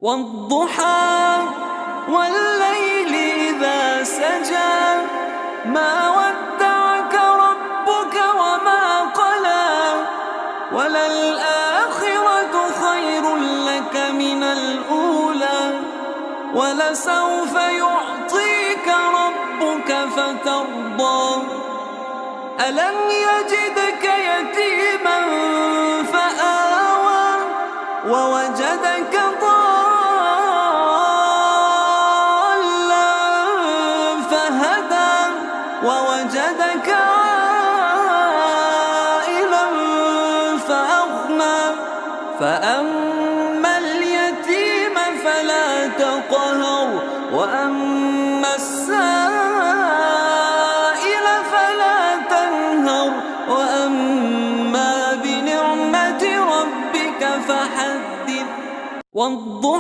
والضحى والليل إذا سجى ما ودعك ربك وما قلى وللآخرة خير لك من الأولى ولسوف يعطيك ربك فترضى ألم يجدك يتيما فآوى ووجدك ضالا فهدى ووجدك عائلا فأغنى فأما اليتيم فلا تقهر وأما السائل فلا تنهر وأما بنعمة ربك فحدث. والضحى